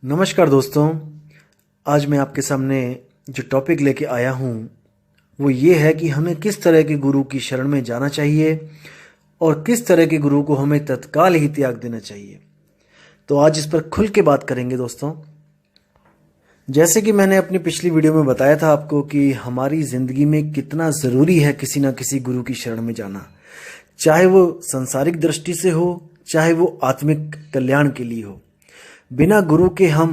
नमस्कार दोस्तों। आज मैं आपके सामने जो टॉपिक लेके आया हूँ वो ये है कि हमें किस तरह के गुरु की शरण में जाना चाहिए और किस तरह के गुरु को हमें तत्काल ही त्याग देना चाहिए। तो आज इस पर खुल के बात करेंगे दोस्तों। जैसे कि मैंने अपनी पिछली वीडियो में बताया था आपको कि हमारी ज़िंदगी में कितना ज़रूरी है किसी ना किसी गुरु की शरण में जाना, चाहे वो सांसारिक दृष्टि से हो, चाहे वो आत्मिक कल्याण के लिए हो। बिना गुरु के हम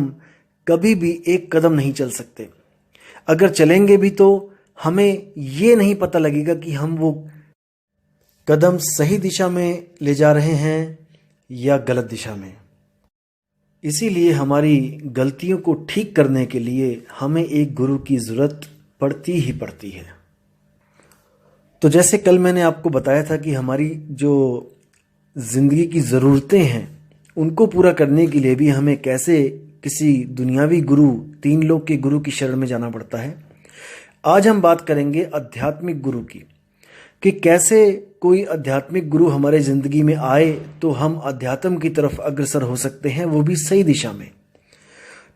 कभी भी एक कदम नहीं चल सकते। अगर चलेंगे भी तो हमें ये नहीं पता लगेगा कि हम वो कदम सही दिशा में ले जा रहे हैं या गलत दिशा में। इसीलिए हमारी गलतियों को ठीक करने के लिए हमें एक गुरु की ज़रूरत पड़ती ही पड़ती है। तो जैसे कल मैंने आपको बताया था कि हमारी जो ज़िंदगी की ज़रूरतें हैं उनको पूरा करने के लिए भी हमें कैसे किसी दुनियावी गुरु, तीन लोक के गुरु की शरण में जाना पड़ता है। आज हम बात करेंगे आध्यात्मिक गुरु की, कि कैसे कोई आध्यात्मिक गुरु हमारे ज़िंदगी में आए तो हम अध्यात्म की तरफ अग्रसर हो सकते हैं, वो भी सही दिशा में।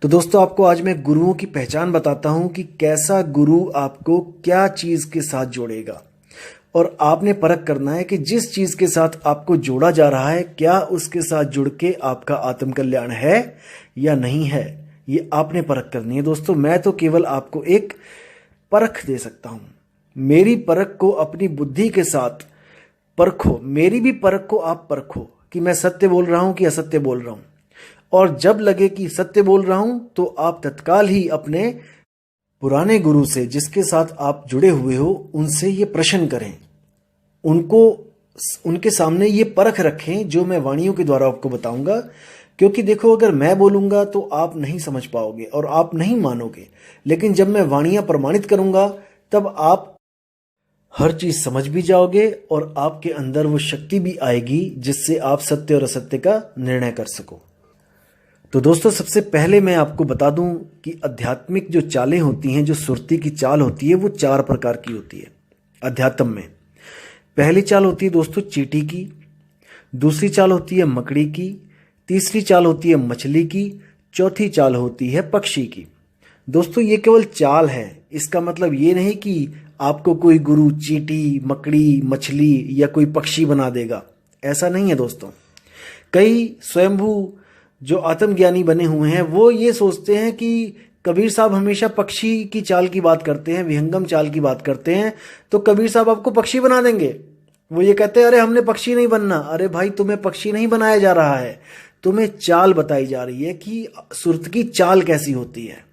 तो दोस्तों, आपको आज मैं गुरुओं की पहचान बताता हूं कि कैसा गुरु आपको क्या चीज़ के साथ जोड़ेगा, और आपने परख करना है कि जिस चीज़ के साथ आपको जोड़ा जा रहा है क्या उसके साथ जुड़ के आपका आत्म कल्याण है या नहीं है। ये आपने परख करनी है दोस्तों। मैं तो केवल आपको एक परख दे सकता हूँ। मेरी परख को अपनी बुद्धि के साथ परखो, मेरी भी परख को आप परखो कि मैं सत्य बोल रहा हूँ कि असत्य बोल रहा हूँ। और जब लगे कि सत्य बोल रहा हूँ तो आप तत्काल ही अपने पुराने गुरु से, जिसके साथ आप जुड़े हुए हो, उनसे ये प्रश्न करें, उनके सामने ये परख रखें जो मैं वाणियों के द्वारा आपको बताऊंगा। क्योंकि देखो, अगर मैं बोलूंगा तो आप नहीं समझ पाओगे और आप नहीं मानोगे, लेकिन जब मैं वाणियां प्रमाणित करूंगा तब आप हर चीज समझ भी जाओगे और आपके अंदर वो शक्ति भी आएगी जिससे आप सत्य और असत्य का निर्णय कर सको। तो दोस्तों, सबसे पहले मैं आपको बता दूं कि आध्यात्मिक जो चालें होती हैं, जो सुरती की चाल होती है, वो 4 प्रकार की होती है अध्यात्म में। पहली चाल होती है दोस्तों चींटी की, दूसरी चाल होती है मकड़ी की, तीसरी चाल होती है मछली की, चौथी चाल होती है पक्षी की। दोस्तों, ये केवल चाल है, इसका मतलब ये नहीं कि आपको कोई गुरु चींटी, मकड़ी, मछली या कोई पक्षी बना देगा। ऐसा नहीं है दोस्तों। कई स्वयंभू जो आत्मज्ञानी बने हुए हैं वो ये सोचते हैं कि कबीर साहब हमेशा पक्षी की चाल की बात करते हैं, विहंगम चाल की बात करते हैं, तो कबीर साहब आपको पक्षी बना देंगे। वो ये कहते हैं, अरे हमने पक्षी नहीं बनना। अरे भाई, तुम्हें पक्षी नहीं बनाया जा रहा है, तुम्हें चाल बताई जा रही है कि सुरत की चाल कैसी होती है।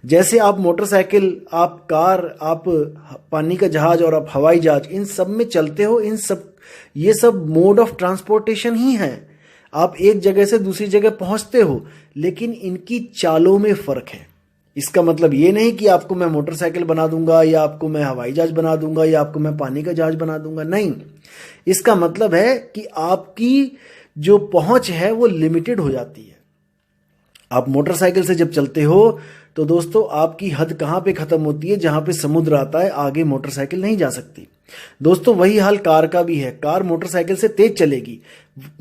जैसे आप मोटरसाइकिल, आप कार, आप पानी का जहाज और आप हवाई जहाज, इन सब में चलते हो, ये सब मोड ऑफ ट्रांसपोर्टेशन ही है। आप एक जगह से दूसरी जगह पहुंचते हो, लेकिन इनकी चालों में फर्क है। इसका मतलब ये नहीं कि आपको मैं मोटरसाइकिल बना दूंगा या आपको मैं हवाई जहाज बना दूंगा या आपको मैं पानी का जहाज बना दूंगा, नहीं। इसका मतलब है कि आपकी जो पहुंच है वो लिमिटेड हो जाती है। आप मोटरसाइकिल से जब चलते हो तो दोस्तों, आपकी हद कहाँ पे खत्म होती है? जहां पे समुद्र आता है, आगे मोटरसाइकिल नहीं जा सकती। दोस्तों, वही हाल कार का भी है। कार मोटरसाइकिल से तेज चलेगी।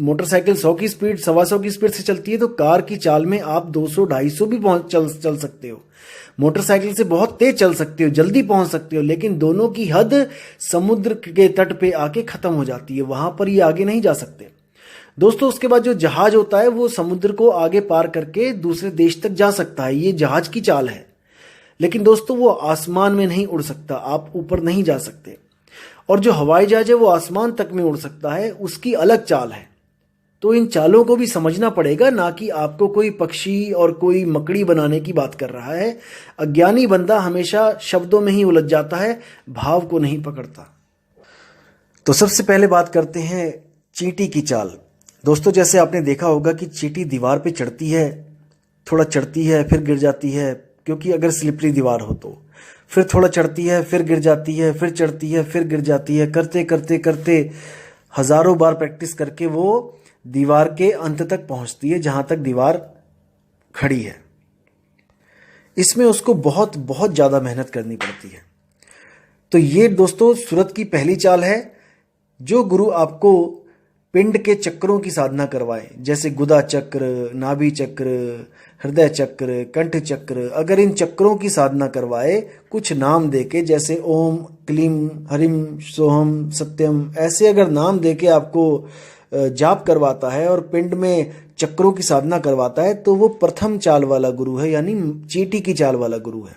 मोटरसाइकिल 100 की स्पीड, 125 की स्पीड से चलती है, तो कार की चाल में आप 200, 250 भी चल सकते हो। मोटरसाइकिल से बहुत तेज चल सकते हो, जल्दी पहुंच सकते हो, लेकिन दोनों की हद समुद्र के तट पे आके खत्म हो जाती है। वहां पर ये आगे नहीं जा सकते दोस्तों। उसके बाद जो जहाज होता है वो समुद्र को आगे पार करके दूसरे देश तक जा सकता है, ये जहाज की चाल है। लेकिन दोस्तों, वो आसमान में नहीं उड़ सकता, आप ऊपर नहीं जा सकते। और जो हवाई जहाज है वो आसमान तक में उड़ सकता है, उसकी अलग चाल है। तो इन चालों को भी समझना पड़ेगा, ना कि आपको कोई पक्षी और कोई मकड़ी बनाने की बात कर रहा है। अज्ञानी बंदा हमेशा शब्दों में ही उलझ जाता है, भाव को नहीं पकड़ता। तो सबसे पहले बात करते हैं चींटी की चाल। दोस्तों, जैसे आपने देखा होगा कि चींटी दीवार पे चढ़ती है, थोड़ा चढ़ती है फिर गिर जाती है, क्योंकि अगर स्लिपरी दीवार हो तो फिर थोड़ा चढ़ती है फिर गिर जाती है, फिर चढ़ती है फिर गिर जाती है। करते करते करते हजारों बार प्रैक्टिस करके वो दीवार के अंत तक पहुंचती है, जहां तक दीवार खड़ी है। इसमें उसको बहुत बहुत ज्यादा मेहनत करनी पड़ती है। तो ये दोस्तों सूरत की पहली चाल है। जो गुरु आपको पिंड के चक्रों की साधना करवाए, जैसे गुदा चक्र, नाभि चक्र, हृदय चक्र, कंठ चक्र। अगर इन चक्रों की साधना करवाए कुछ नाम देके, जैसे ओम, क्लीम, हरिम, सोहम, सत्यम, ऐसे अगर नाम देके आपको जाप करवाता है और पिंड में चक्रों की साधना करवाता है, तो वो प्रथम चाल वाला गुरु है, यानी चींटी की चाल वाला गुरु है।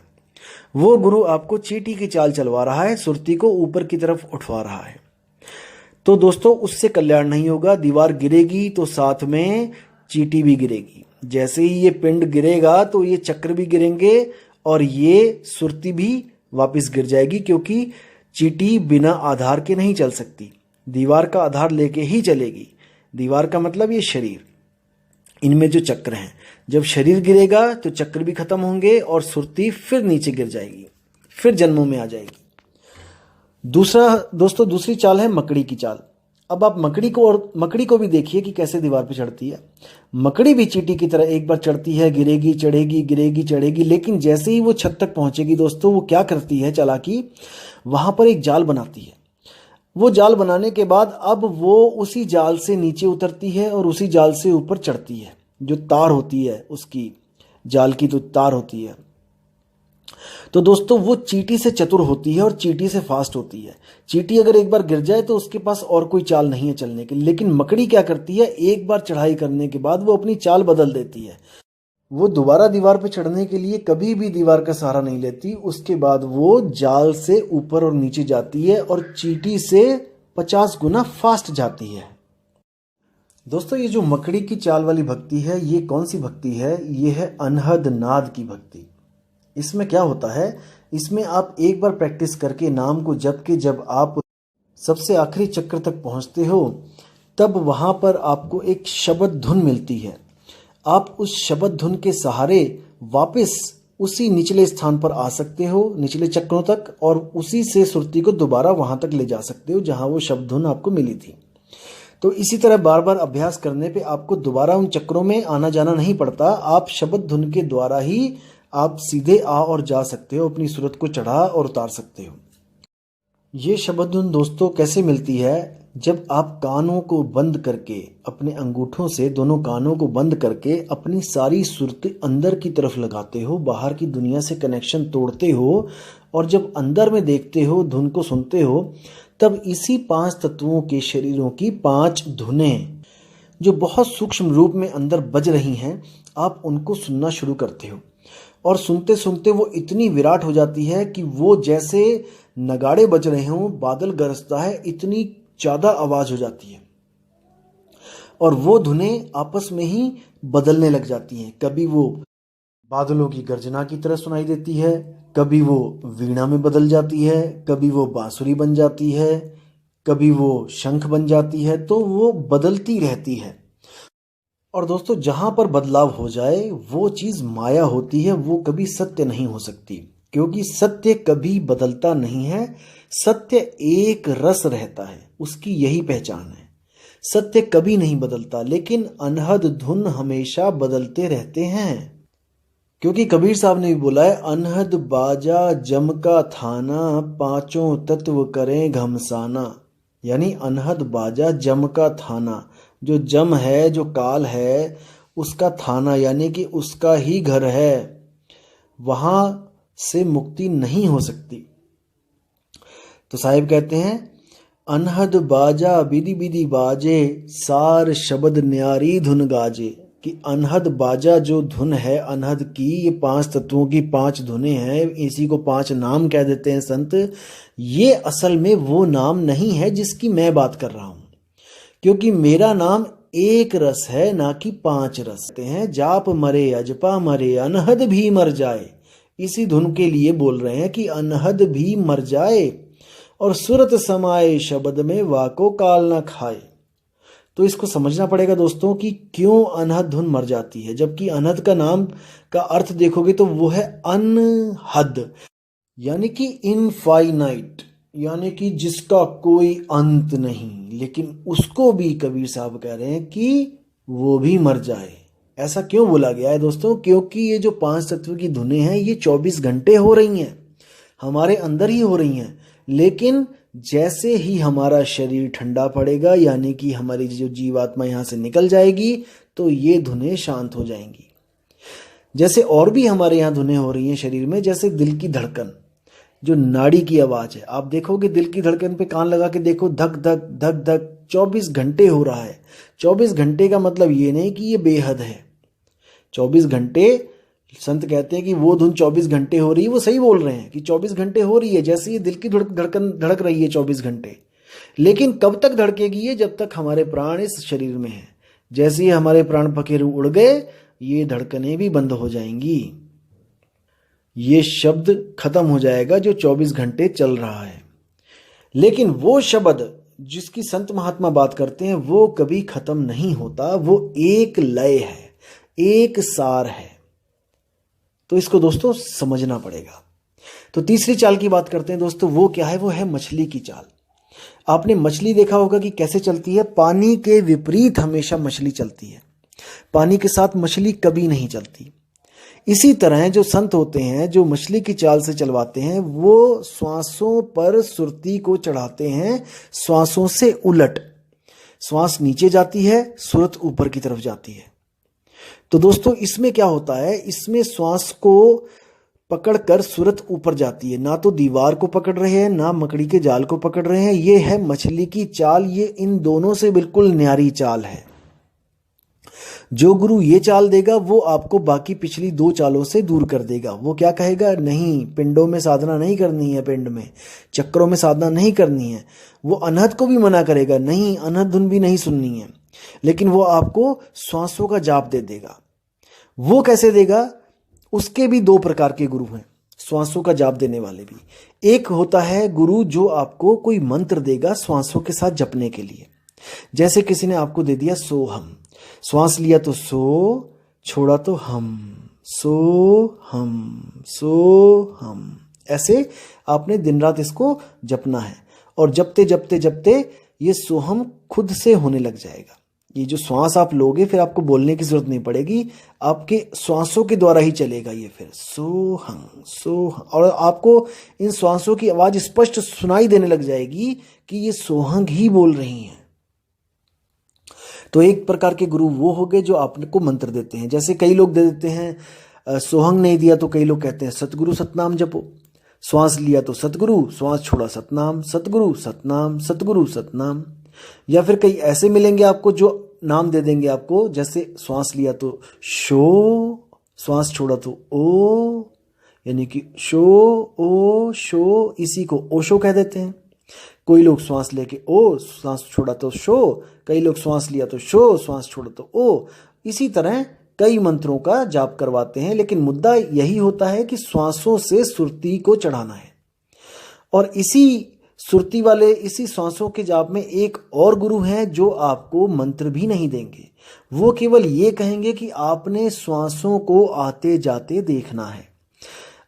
वो गुरु आपको चींटी की चाल चलवा रहा है, सुरती को ऊपर की तरफ उठवा रहा है। तो दोस्तों उससे कल्याण नहीं होगा। दीवार गिरेगी तो साथ में चींटी भी गिरेगी। जैसे ही ये पिंड गिरेगा तो ये चक्र भी गिरेंगे और ये सुरती भी वापस गिर जाएगी, क्योंकि चींटी बिना आधार के नहीं चल सकती, दीवार का आधार लेके ही चलेगी। दीवार का मतलब ये शरीर, इनमें जो चक्र हैं, जब शरीर गिरेगा तो चक्र भी खत्म होंगे और सुरती फिर नीचे गिर जाएगी, फिर जन्मों में आ जाएगी। दूसरी चाल है मकड़ी की चाल। अब आप मकड़ी को भी देखिए कि कैसे दीवार पे चढ़ती है। मकड़ी भी चींटी की तरह एक बार चढ़ती है, गिरेगी, चढ़ेगी, गिरेगी, चढ़ेगी, लेकिन जैसे ही वो छत तक पहुंचेगी दोस्तों, वो क्या करती है चालाकी, वहां पर एक जाल बनाती है। वो जाल बनाने के बाद अब वो उसी जाल से नीचे उतरती है और उसी जाल से ऊपर चढ़ती है। जो तार होती है उसकी, जाल की तो तार होती है। तो दोस्तों वो चींटी से चतुर होती है और चींटी से फास्ट होती है। चींटी अगर एक बार गिर जाए तो उसके पास और कोई चाल नहीं है चलने की, लेकिन मकड़ी क्या करती है, एक बार चढ़ाई करने के बाद वो अपनी चाल बदल देती है। वो दोबारा दीवार पर चढ़ने के लिए कभी भी दीवार का सहारा नहीं लेती। उसके बाद वो जाल से ऊपर और नीचे जाती है और चींटी से 50 गुना फास्ट जाती है। दोस्तों ये जो मकड़ी की चाल वाली भक्ति है, ये कौन सी भक्ति है, ये है अनहद नाद की भक्ति। इसमें क्या होता है, इसमें आप एक बार प्रैक्टिस करके नाम को जप के जब आप सबसे आखिरी चक्र तक पहुंचते हो, तब वहां पर आपको एक शब्द धुन मिलती है। आप उस शब्द धुन के सहारे वापस उसी निचले स्थान पर आ सकते हो, निचले चक्रों तक, और उसी से सुरती को दोबारा वहां तक ले जा सकते हो जहां वो शब्द धुन आपको मिली थी। तो इसी तरह बार बार अभ्यास करने पे आपको दोबारा उन चक्रों में आना जाना नहीं पड़ता। आप शब्द धुन के द्वारा ही आप सीधे आ और जा सकते हो, अपनी सूरत को चढ़ा और उतार सकते हो। ये शब्द धुन दोस्तों कैसे मिलती है, जब आप कानों को बंद करके, अपने अंगूठों से दोनों कानों को बंद करके अपनी सारी सुरती अंदर की तरफ लगाते हो, बाहर की दुनिया से कनेक्शन तोड़ते हो, और जब अंदर में देखते हो, धुन को सुनते हो, तब इसी 5 तत्वों के शरीरों की 5 धुनें जो बहुत सूक्ष्म रूप में अंदर बज रही हैं, आप उनको सुनना शुरू करते हो। और सुनते सुनते वो इतनी विराट हो जाती है कि वो जैसे नगाड़े बज रहे हों, बादल गरजता है, इतनी ज़्यादा आवाज़ हो जाती है। और वो धुनें आपस में ही बदलने लग जाती हैं। कभी वो बादलों की गर्जना की तरह सुनाई देती है, कभी वो वीणा में बदल जाती है, कभी वो बांसुरी बन जाती है, कभी वो शंख बन जाती है। तो वो बदलती रहती है। और दोस्तों जहां पर बदलाव हो जाए वो चीज माया होती है, वो कभी सत्य नहीं हो सकती, क्योंकि सत्य कभी बदलता नहीं है। सत्य एक रस रहता है, उसकी यही पहचान है। सत्य कभी नहीं बदलता, लेकिन अनहद धुन हमेशा बदलते रहते हैं। क्योंकि कबीर साहब ने भी बोला है, अनहद बाजा जम का थाना, पांचों तत्व करें घमसाना। यानी अनहद बाजा जम का थाना, जो जम है, जो काल है, उसका थाना यानी कि उसका ही घर है, वहां से मुक्ति नहीं हो सकती। तो साहिब कहते हैं, अनहद बाजा बिधि बिधि बाजे, सार शब्द न्यारी धुन गाजे। कि अनहद बाजा जो धुन है अनहद की, ये 5 तत्वों की 5 धुनें हैं, इसी को 5 नाम कह देते हैं संत। ये असल में वो नाम नहीं है जिसकी मैं बात कर रहा हूं, क्योंकि मेरा नाम एक रस है, ना कि 5 रस हैं। जाप मरे अजपा मरे, अनहद भी मर जाए। इसी धुन के लिए बोल रहे हैं कि अनहद भी मर जाए, और सुरत समाए शब्द में वाको काल न खाए। तो इसको समझना पड़ेगा दोस्तों कि क्यों अनहद धुन मर जाती है, जबकि अनहद का नाम का अर्थ देखोगे तो वो है अनहद, यानी कि इनफाइनाइट, यानी कि जिसका कोई अंत नहीं। लेकिन उसको भी कबीर साहब कह रहे हैं कि वो भी मर जाए। ऐसा क्यों बोला गया है दोस्तों? क्योंकि ये जो 5 तत्व की धुनें हैं ये 24 घंटे हो रही हैं, हमारे अंदर ही हो रही हैं, लेकिन जैसे ही हमारा शरीर ठंडा पड़ेगा, यानी कि हमारी जो जीवात्मा यहाँ से निकल जाएगी, तो ये धुनें शांत हो जाएंगी। जैसे और भी हमारे यहाँ धुनें हो रही हैं शरीर में, जैसे दिल की धड़कन, जो नाड़ी की आवाज़ है। आप देखोगे दिल की धड़कन पे कान लगा के देखो, धक धक धक धक 24 घंटे हो रहा है। 24 घंटे का मतलब ये नहीं कि ये बेहद है। 24 घंटे, संत कहते हैं कि वो धुन 24 घंटे हो रही है, वो सही बोल रहे हैं कि 24 घंटे हो रही है, जैसे ये दिल की धड़कन धड़क रही है 24 घंटे। लेकिन कब तक धड़केगी ये? जब तक हमारे प्राण इस शरीर में है। जैसे ही हमारे प्राण पखेरु उड़ गए, ये धड़कनें भी बंद हो जाएंगी। ये शब्द खत्म हो जाएगा जो 24 घंटे चल रहा है। लेकिन वो शब्द जिसकी संत महात्मा बात करते हैं, वो कभी खत्म नहीं होता। वो एक लय है, एक सार है। तो इसको दोस्तों समझना पड़ेगा। तो तीसरी चाल की बात करते हैं दोस्तों। वो क्या है? वो है मछली की चाल। आपने मछली देखा होगा कि कैसे चलती है। पानी के विपरीत हमेशा मछली चलती है, पानी के साथ मछली कभी नहीं चलती। इसी तरह जो संत होते हैं, जो मछली की चाल से चलवाते हैं, वो श्वासों पर सुरती को चढ़ाते हैं, श्वासों से उलट। श्वास नीचे जाती है, सुरत ऊपर की तरफ जाती है। तो दोस्तों इसमें क्या होता है? इसमें श्वास को पकड़कर सुरत ऊपर जाती है। ना तो दीवार को पकड़ रहे हैं, ना मकड़ी के जाल को पकड़ रहे हैं। ये है मछली की चाल। ये इन दोनों से बिल्कुल न्यारी चाल है। जो गुरु ये चाल देगा, वो आपको बाकी पिछली 2 चालों से दूर कर देगा। वो क्या कहेगा? नहीं, पिंडों में साधना नहीं करनी है, पिंड में चक्रों में साधना नहीं करनी है। वो अनहद को भी मना करेगा, नहीं अनहद धुन भी नहीं सुननी है। लेकिन वो आपको श्वासों का जाप दे देगा। वो कैसे देगा? उसके भी 2 प्रकार के गुरु हैं, श्वासों का जाप देने वाले भी। एक होता है गुरु जो आपको कोई मंत्र देगा श्वासों के साथ जपने के लिए। जैसे किसी ने आपको दे दिया सोहम, श्वास लिया तो सो, छोड़ा तो हम, सो हम, सो हम। ऐसे आपने दिन रात इसको जपना है। और जपते जपते जपते ये सोहम खुद से होने लग जाएगा। ये जो श्वास आप लोगे, फिर आपको बोलने की जरूरत नहीं पड़ेगी, आपके श्वासों के द्वारा ही चलेगा ये। फिर सोहम सोहम, और आपको इन श्वासों की आवाज स्पष्ट सुनाई देने लग जाएगी कि ये सोहंग ही बोल रही हैं। तो एक प्रकार के गुरु वो हो गए जो आपको मंत्र देते हैं। जैसे कई लोग दे देते हैं, सोहंग नहीं दिया तो कई लोग कहते हैं सतगुरु सतनाम जपो। श्वास लिया तो सतगुरु, श्वास छोड़ा सतनाम, सतगुरु सतनाम, सतगुरु सतनाम। या फिर कई ऐसे मिलेंगे आपको जो नाम दे देंगे आपको, जैसे श्वास लिया तो शो, श्वास छोड़ा तो ओ, यानी कि शो ओ शो, इसी को ओशो कह देते हैं। कोई लोग श्वास लेके ओ, श्वास छोड़ा तो शो, कई लोग श्वास लिया तो शो, श्वास छोड़ा तो ओ। इसी तरह कई मंत्रों का जाप करवाते हैं। लेकिन मुद्दा यही होता है कि श्वासों से सुरती को चढ़ाना है। और इसी सुरती वाले, इसी श्वासों के जाप में एक और गुरु हैं जो आपको मंत्र भी नहीं देंगे। वो केवल ये कहेंगे कि आपने श्वासों को आते जाते देखना है।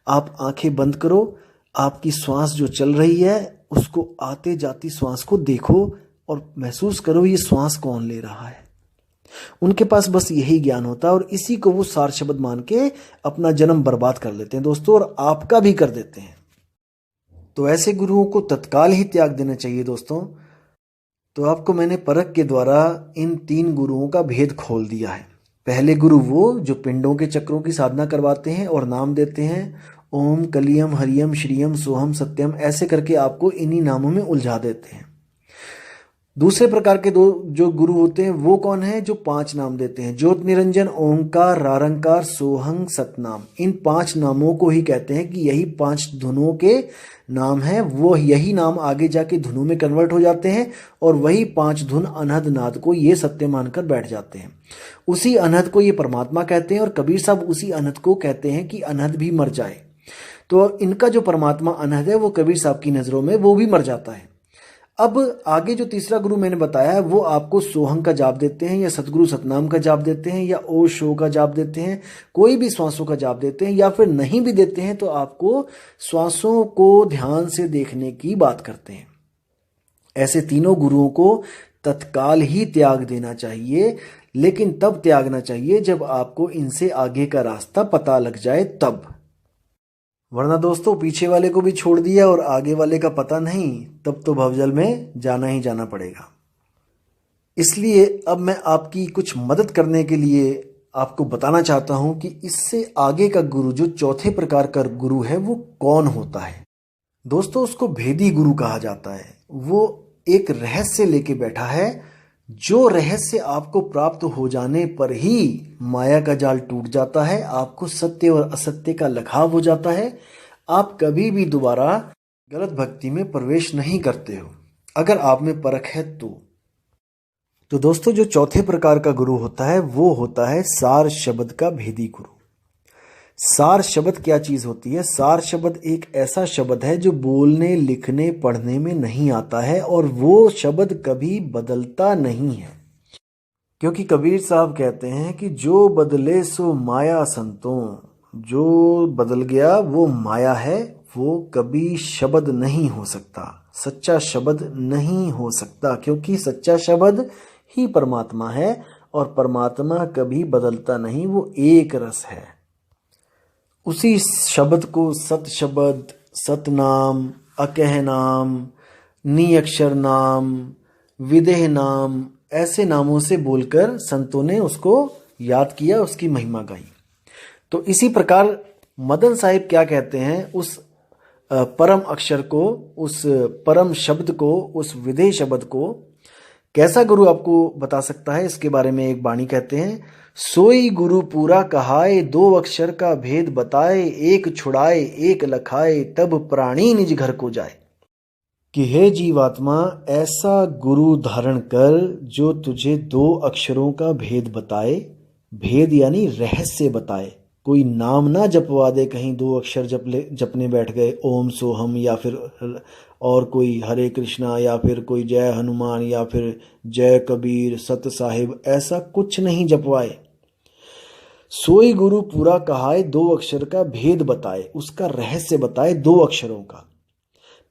आप आंखें बंद करो, आपकी श्वास जो चल रही है उसको आते जाती श्वास को देखो और महसूस करो ये श्वास कौन ले रहा है। उनके पास बस यही ज्ञान होता है और इसी को वो सार शब्द मान के अपना जन्म बर्बाद कर लेते हैं दोस्तों, और आपका भी कर देते हैं। तो ऐसे गुरुओं को तत्काल ही त्याग देना चाहिए दोस्तों। तो आपको मैंने परख के द्वारा इन 3 गुरुओं का भेद खोल दिया है। पहले गुरु वो जो पिंडों के चक्रों की साधना करवाते हैं और नाम देते हैं, ओम कलियम हरियम श्रियम सोहम सत्यम, ऐसे करके आपको इन्हीं नामों में उलझा देते हैं। दूसरे प्रकार के जो गुरु होते हैं वो कौन है? जो 5 नाम देते हैं, ज्योत निरंजन, ओंकार, रारंकार, सोहंग, सतनाम। इन 5 नामों को ही कहते हैं कि यही 5 धुनों के नाम हैं। वो यही नाम आगे जाके धुनों में कन्वर्ट हो जाते हैं और वही 5 धुन अनहद नाद को ये सत्य मानकर बैठ जाते हैं। उसी अनहद को ये परमात्मा कहते हैं और कबीर साहब उसी अनहद को कहते हैं कि अनहद भी मर जाए। तो इनका जो परमात्मा अनहद है वो कबीर साहब की नजरों में वो भी मर जाता है। अब आगे जो तीसरा गुरु मैंने बताया है वो आपको सोहंग का जाप देते हैं या सतगुरु सतनाम का जाप देते हैं या ओ शो का जाप देते हैं, कोई भी श्वासों का जाप देते हैं, या फिर नहीं भी देते हैं तो आपको श्वासों को ध्यान से देखने की बात करते हैं। ऐसे तीनों गुरुओं को तत्काल ही त्याग देना चाहिए, लेकिन तब त्यागना चाहिए जब आपको इनसे आगे का रास्ता पता लग जाए तब। वरना दोस्तों पीछे वाले को भी छोड़ दिया और आगे वाले का पता नहीं, तब तो भवजल में जाना ही जाना पड़ेगा। इसलिए अब मैं आपकी कुछ मदद करने के लिए आपको बताना चाहता हूं कि इससे आगे का गुरु, जो चौथे प्रकार का गुरु है, वो कौन होता है। दोस्तों उसको भेदी गुरु कहा जाता है। वो एक रहस्य लेके बैठा है, जो रहस्य आपको प्राप्त हो जाने पर ही माया का जाल टूट जाता है, आपको सत्य और असत्य का लखाव हो जाता है, आप कभी भी दोबारा गलत भक्ति में प्रवेश नहीं करते हो, अगर आप में परख है तो दोस्तों जो चौथे प्रकार का गुरु होता है वो होता है सार शब्द का भेदी गुरु। सार शब्द क्या चीज होती है? सार शब्द एक ऐसा शब्द है जो बोलने, लिखने, पढ़ने में नहीं आता है और वो शब्द कभी बदलता नहीं है। क्योंकि कबीर साहब कहते हैं कि जो बदले सो माया संतों, जो बदल गया वो माया है, वो कभी शब्द नहीं हो सकता, सच्चा शब्द नहीं हो सकता, क्योंकि सच्चा शब्द ही परमात्मा है और परमात्मा कभी बदलता नहीं, वो एक रस है। उसी शब्द को सत शब्द, सतनाम, अकह नाम, निअक्षर नाम, विदेह नाम, ऐसे नामों से बोलकर संतों ने उसको याद किया, उसकी महिमा गाई। तो इसी प्रकार मदन साहिब क्या कहते हैं, उस परम अक्षर को, उस परम शब्द को, उस विदेह शब्द को कैसा गुरु आपको बता सकता है, इसके बारे में एक बाणी कहते हैं, सोई गुरु पूरा कहाए, दो अक्षर का भेद बताए, एक छुड़ाए एक लखाए, तब प्राणी निज घर को जाए। कि हे जीवात्मा, ऐसा गुरु धारण कर जो तुझे दो अक्षरों का भेद बताए, भेद यानी रहस्य बताए। कोई नाम ना जपवा दे, कहीं दो अक्षर जपने बैठ गए, ओम सोहम या फिर और कोई हरे कृष्णा या फिर कोई जय हनुमान या फिर जय कबीर, सत साहिब, ऐसा कुछ नहीं जपवाए। सोई गुरु पूरा कहाए, दो अक्षर का भेद बताए, उसका रहस्य बताए दो अक्षरों का।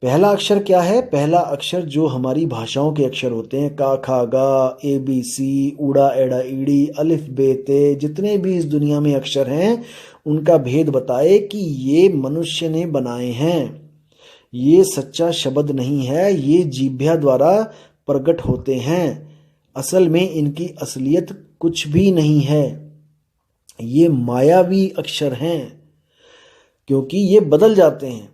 पहला अक्षर क्या है? पहला अक्षर जो हमारी भाषाओं के अक्षर होते हैं, का खा गा, ए बी सी, उड़ा एड़ा ईड़ी, अलिफ बे ते, जितने भी इस दुनिया में अक्षर हैं उनका भेद बताए कि ये मनुष्य ने बनाए हैं, ये सच्चा शब्द नहीं है, ये जीभ्या द्वारा प्रकट होते हैं, असल में इनकी असलियत कुछ भी नहीं है, ये मायावी अक्षर हैं, क्योंकि ये बदल जाते हैं।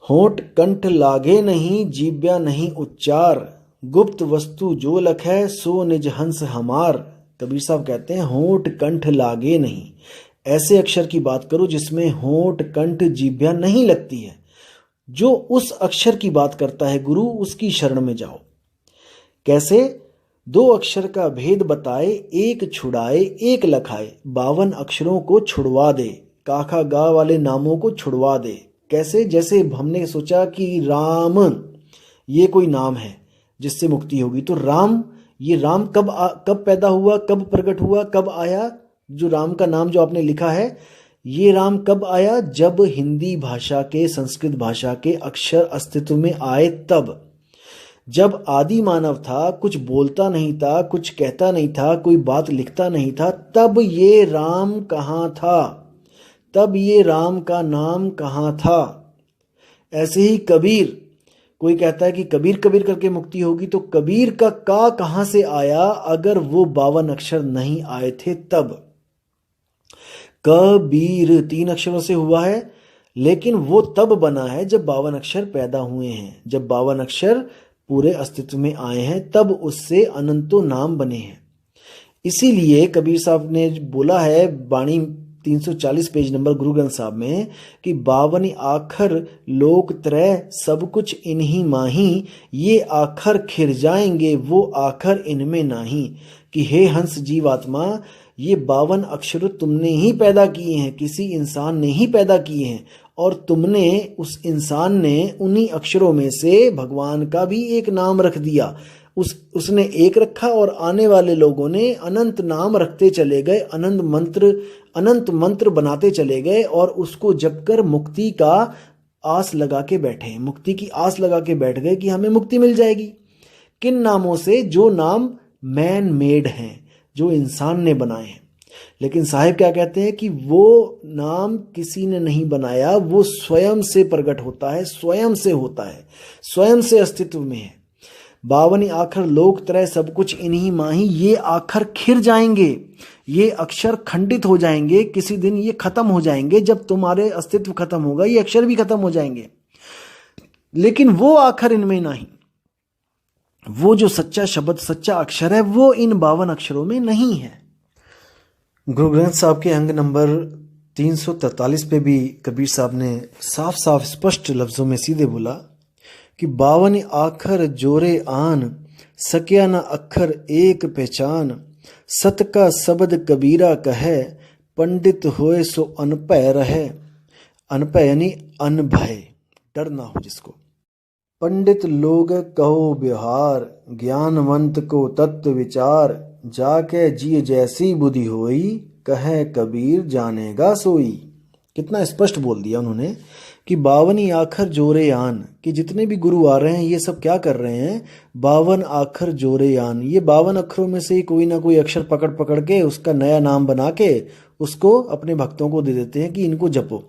होंठ कंठ लागे नहीं, जीव्या नहीं उच्चार, गुप्त वस्तु जो लखै, सो निज हंस हमार। कबीर साहब कहते हैं होंठ कंठ लागे नहीं, ऐसे अक्षर की बात करो जिसमें होंठ कंठ जीव्या नहीं लगती है। जो उस अक्षर की बात करता है गुरु, उसकी शरण में जाओ। कैसे? दो अक्षर का भेद बताए, एक छुड़ाए एक लखाए, 52 अक्षरों को छुड़वा दे, काखा गा वाले नामों को छुड़वा दे। कैसे? जैसे हमने सोचा कि राम ये कोई नाम है जिससे मुक्ति होगी, तो राम, ये राम कब पैदा हुआ, कब प्रकट हुआ, कब आया? जो राम का नाम जो आपने लिखा है, ये राम कब आया? जब हिंदी भाषा के, संस्कृत भाषा के अक्षर अस्तित्व में आए तब। जब आदि मानव था, कुछ बोलता नहीं था, कुछ कहता नहीं था, कोई बात लिखता नहीं था, तब ये राम कहाँ था, तब ये राम का नाम कहाँ था। ऐसे ही कबीर, कोई कहता है कि कबीर कबीर करके मुक्ति होगी, तो कबीर का कहाँ से आया अगर वो 52 अक्षर नहीं आए थे तब। कबीर 3 अक्षरों से हुआ है, लेकिन वो तब बना है जब 52 अक्षर पैदा हुए हैं, जब 52 अक्षर पूरे अस्तित्व में आए हैं, तब उससे अनंतों नाम बने हैं। इसीलिए कबीर साहब ने बोला है बाणी 340 पेज नंबर गुरु ग्रंथ साहब में कि 52 आखर लोक त्रय सब कुछ इन्हीं माही, ये आखर खिर जाएंगे वो आखर इनमें नाही। कि हे हंस जीवात्मा, ये 52 अक्षर तुमने ही पैदा किए हैं, किसी इंसान ने ही पैदा किए हैं, और तुमने, उस इंसान ने उन्हीं अक्षरों में से भगवान का भी एक नाम रख दिया, उसने एक रखा और आने वाले लोगों ने अनंत नाम रखते चले गए, अनंत मंत्र बनाते चले गए और उसको जप कर मुक्ति का आस लगा के बैठे, मुक्ति की आस लगा के बैठ गए कि हमें मुक्ति मिल जाएगी। किन नामों से? जो नाम मैन मेड हैं, जो इंसान ने बनाए हैं। लेकिन साहिब क्या कहते हैं कि वो नाम किसी ने नहीं बनाया, वो स्वयं से प्रकट होता है, स्वयं से होता है, स्वयं से अस्तित्व में है। 52 आखर लोक त्रय सब कुछ इन्हीं माही, ये आखर खिर जाएंगे, ये अक्षर खंडित हो जाएंगे, किसी दिन ये खत्म हो जाएंगे। जब तुम्हारे अस्तित्व खत्म होगा ये अक्षर भी खत्म हो जाएंगे, लेकिन वो आखर इनमें नहीं। वो जो सच्चा शब्द, सच्चा अक्षर है, वो इन 52 अक्षरों में नहीं है। गुरु ग्रंथ साहब के अंग नंबर 343 पे भी कबीर साहब ने साफ साफ स्पष्ट लफ्जों में सीधे बोला कि 52 आखर जोरे आन, सक्या न अक्षर एक पहचान, सत का शब्द कबीरा कहे, पंडित होए सो अनभय रहे। अनभय यानी अनभय, डर ना हो जिसको। पंडित लोग कहो व्यवहार, ज्ञानवंत को तत्व विचार, जाके जिय जैसी बुद्धि होई, कहे कबीर जानेगा सोई। कितना स्पष्ट बोल दिया उन्होंने कि 52 आखर जोरे आन, कि जितने भी गुरु आ रहे हैं ये सब क्या कर रहे हैं, 52 आखर जोरे आन, ये 52 अक्षरों में से कोई ना कोई अक्षर पकड़ पकड़ के उसका नया नाम बना के उसको अपने भक्तों को दे देते हैं कि इनको जपो।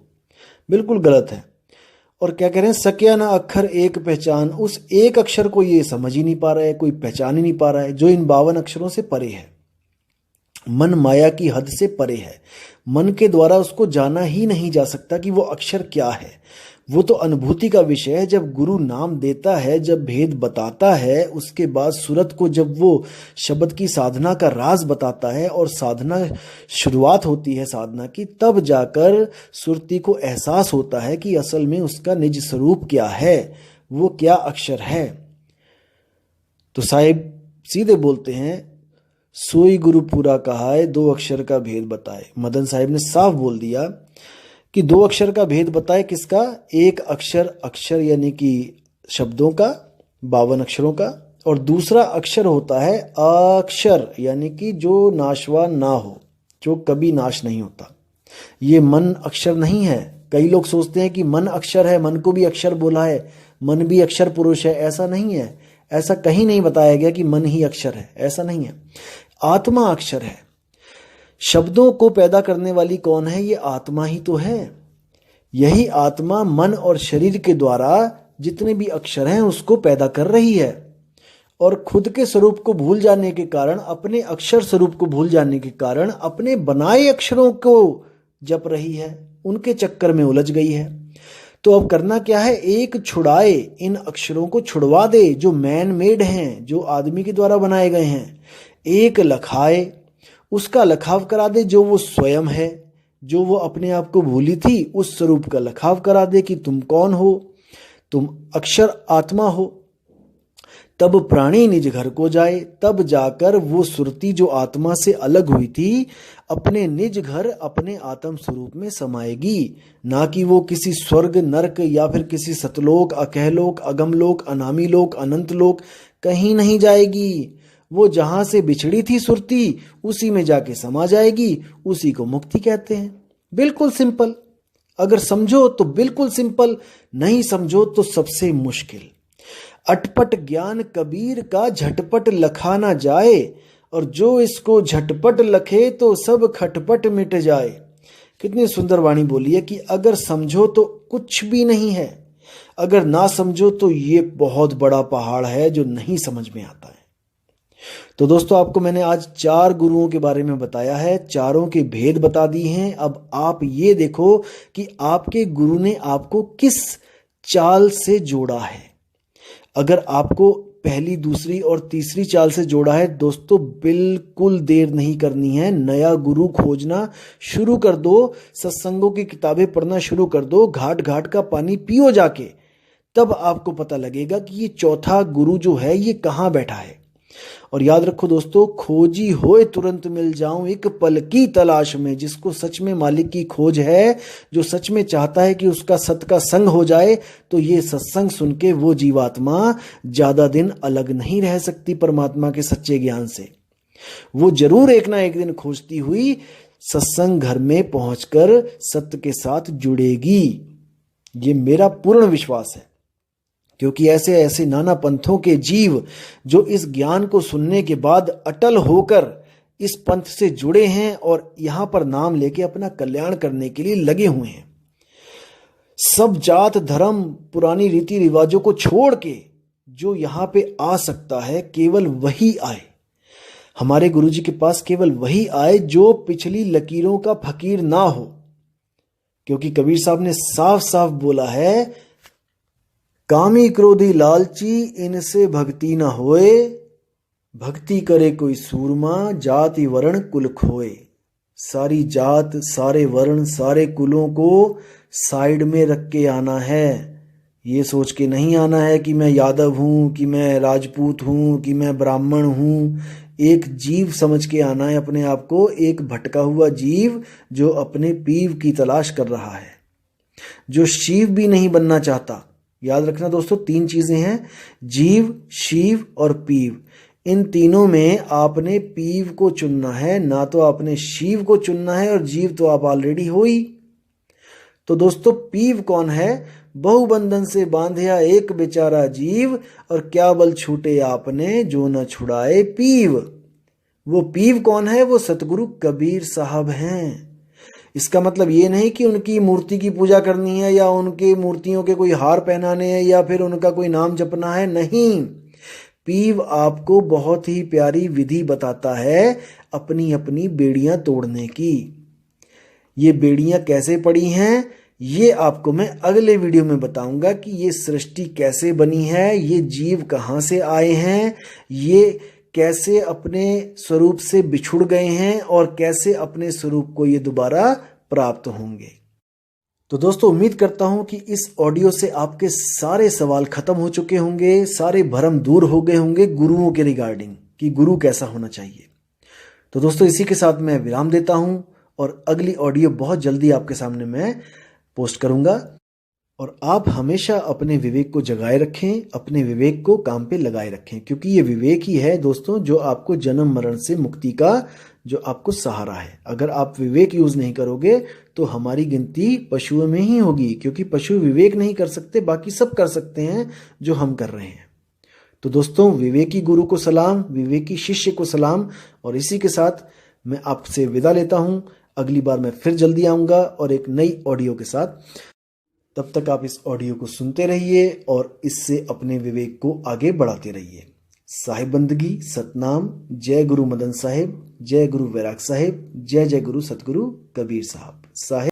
बिल्कुल गलत है। और क्या कह रहे हैं, सक्या ना अक्षर एक पहचान, उस एक अक्षर को ये समझ ही नहीं पा रहा है, कोई पहचान ही नहीं पा रहा है, जो इन 52 अक्षरों से परे है, मन माया की हद से परे है। मन के द्वारा उसको जाना ही नहीं जा सकता कि वो अक्षर क्या है। वो तो अनुभूति का विषय है। जब गुरु नाम देता है, जब भेद बताता है, उसके बाद सूरत को जब वो शब्द की साधना का राज बताता है और साधना शुरुआत होती है साधना की, तब जाकर सुरती को एहसास होता है कि असल में उसका निज स्वरूप क्या है, वो क्या अक्षर है। तो साहिब सीधे बोलते हैं, सोई गुरु पूरा कहा है, 2 अक्षर का भेद बताए। मदन साहिब ने साफ बोल दिया कि 2 अक्षर का भेद बताए। किसका? एक अक्षर, अक्षर यानी कि शब्दों का, 52 अक्षरों का, और दूसरा अक्षर होता है अक्षर, यानी कि जो नाशवान ना हो, जो कभी नाश नहीं होता। ये मन अक्षर नहीं है। कई लोग सोचते हैं कि मन अक्षर है, मन को भी अक्षर बोला है, मन भी अक्षर पुरुष है। ऐसा नहीं है, ऐसा कहीं नहीं बताया गया कि मन ही अक्षर है, ऐसा नहीं है। आत्मा अक्षर है। शब्दों को पैदा करने वाली कौन है? ये आत्मा ही तो है। यही आत्मा मन और शरीर के द्वारा जितने भी अक्षर हैं उसको पैदा कर रही है, और खुद के स्वरूप को भूल जाने के कारण, अपने अक्षर स्वरूप को भूल जाने के कारण अपने बनाए अक्षरों को जप रही है, उनके चक्कर में उलझ गई है। तो अब करना क्या है? एक छुड़ाए, इन अक्षरों को छुड़वा दे जो मैन मेड हैं, जो आदमी के द्वारा बनाए गए हैं। एक लखाए, उसका लखाव करा दे जो वो स्वयं है, जो वो अपने आप को भूली थी, उस स्वरूप का लखाव करा दे कि तुम कौन हो, तुम अक्षर आत्मा हो। तब प्राणी निज घर को जाए, तब जाकर वो सुरती जो आत्मा से अलग हुई थी अपने निज घर, अपने आत्म स्वरूप में समाएगी। ना कि वो किसी स्वर्ग, नरक या फिर किसी सतलोक, अकहलोक, अगमलोक, अनामी लोक, अनंत लोक कहीं नहीं जाएगी। वो जहां से बिछड़ी थी सुरती, उसी में जाके समा जाएगी। उसी को मुक्ति कहते हैं। बिल्कुल सिंपल। अगर समझो तो बिल्कुल सिंपल, नहीं समझो तो सबसे मुश्किल। अटपट ज्ञान कबीर का झटपट लखा ना जाए, और जो इसको झटपट लखे तो सब खटपट मिट जाए। कितनी सुंदर वाणी बोली है कि अगर समझो तो कुछ भी नहीं है, अगर ना समझो तो ये बहुत बड़ा पहाड़ है जो नहीं समझ में आता है। तो दोस्तों, आपको मैंने आज 4 गुरुओं के बारे में बताया है, चारों के भेद बता दिए हैं। अब आप ये देखो कि आपके गुरु ने आपको किस चाल से जोड़ा है। अगर आपको पहली, दूसरी और तीसरी चाल से जोड़ा है, दोस्तों बिल्कुल देर नहीं करनी है, नया गुरु खोजना शुरू कर दो, सत्संगों की किताबें पढ़ना शुरू कर दो, घाट घाट का पानी पियो जाके। तब आपको पता लगेगा कि ये चौथा गुरु जो है ये कहाँ बैठा है। और याद रखो दोस्तों, खोजी होए तुरंत मिल जाऊं एक पल की तलाश में। जिसको सच में मालिक की खोज है, जो सच में चाहता है कि उसका सत का संग हो जाए, तो ये सत्संग सुन के वो जीवात्मा ज्यादा दिन अलग नहीं रह सकती परमात्मा के सच्चे ज्ञान से। वो जरूर एक ना एक दिन खोजती हुई सत्संग घर में पहुंचकर सत्य के साथ जुड़ेगी। ये मेरा पूर्ण विश्वास है, क्योंकि ऐसे ऐसे नाना पंथों के जीव जो इस ज्ञान को सुनने के बाद अटल होकर इस पंथ से जुड़े हैं और यहाँ पर नाम लेके अपना कल्याण करने के लिए लगे हुए हैं। सब जात धर्म पुरानी रीति रिवाजों को छोड़ के जो यहाँ पे आ सकता है केवल वही आए। हमारे गुरुजी के पास केवल वही आए जो पिछली लकीरों का फकीर ना हो, क्योंकि कबीर साहब ने साफ साफ बोला है, कामी क्रोधी लालची इनसे भक्ति न होए, भक्ति करे कोई सूरमा जाति वर्ण कुल खोए। सारी जात सारे वर्ण सारे कुलों को साइड में रख के आना है। ये सोच के नहीं आना है कि मैं यादव हूँ, कि मैं राजपूत हूँ, कि मैं ब्राह्मण हूँ। एक जीव समझ के आना है अपने आप को, एक भटका हुआ जीव जो अपने पीव की तलाश कर रहा है, जो शिव भी नहीं बनना चाहता। याद रखना दोस्तों, 3 चीजें हैं, जीव, शिव और पीव। इन तीनों में आपने पीव को चुनना है, ना तो आपने शिव को चुनना है, और जीव तो आप ऑलरेडी हो ही। तो दोस्तों, पीव कौन है? बहुबंधन से बांधिया एक बेचारा जीव, और क्या बल छूटे आपने जो न छुड़ाए पीव। वो पीव कौन है? वो सतगुरु कबीर साहब हैं। इसका मतलब ये नहीं कि उनकी मूर्ति की पूजा करनी है, या उनकी मूर्तियों के कोई हार पहनाने हैं, या फिर उनका कोई नाम जपना है। नहीं, पीव आपको बहुत ही प्यारी विधि बताता है अपनी अपनी बेड़ियां तोड़ने की। ये बेड़ियां कैसे पड़ी हैं, ये आपको मैं अगले वीडियो में बताऊंगा कि ये सृष्टि कैसे बनी है, ये जीव कहाँ से आए हैं, ये कैसे अपने स्वरूप से बिछुड़ गए हैं, और कैसे अपने स्वरूप को ये दोबारा प्राप्त होंगे। तो दोस्तों, उम्मीद करता हूं कि इस ऑडियो से आपके सारे सवाल खत्म हो चुके होंगे, सारे भ्रम दूर हो गए होंगे गुरुओं के रिगार्डिंग, कि गुरु कैसा होना चाहिए। तो दोस्तों, इसी के साथ मैं विराम देता हूं, और अगली ऑडियो बहुत जल्दी आपके सामने मैं पोस्ट करूंगा। और आप हमेशा अपने विवेक को जगाए रखें, अपने विवेक को काम पे लगाए रखें, क्योंकि ये विवेक ही है दोस्तों जो आपको जन्म मरण से मुक्ति का जो आपको सहारा है। अगर आप विवेक यूज नहीं करोगे तो हमारी गिनती पशुओं में ही होगी, क्योंकि पशु विवेक नहीं कर सकते, बाकी सब कर सकते हैं जो हम कर रहे हैं। तो दोस्तों, विवेकी गुरु को सलाम, विवेकी शिष्य को सलाम, और इसी के साथ मैं आपसे विदा लेता हूं। अगली बार मैं फिर जल्दी आऊंगा और एक नई ऑडियो के साथ। तब तक आप इस ऑडियो को सुनते रहिए और इससे अपने विवेक को आगे बढ़ाते रहिए। साहिब बंदगी, सतनाम, जय गुरु मदन साहिब, जय गुरु वैराग साहिब, जय जय गुरु सतगुरु कबीर साहब। साहिब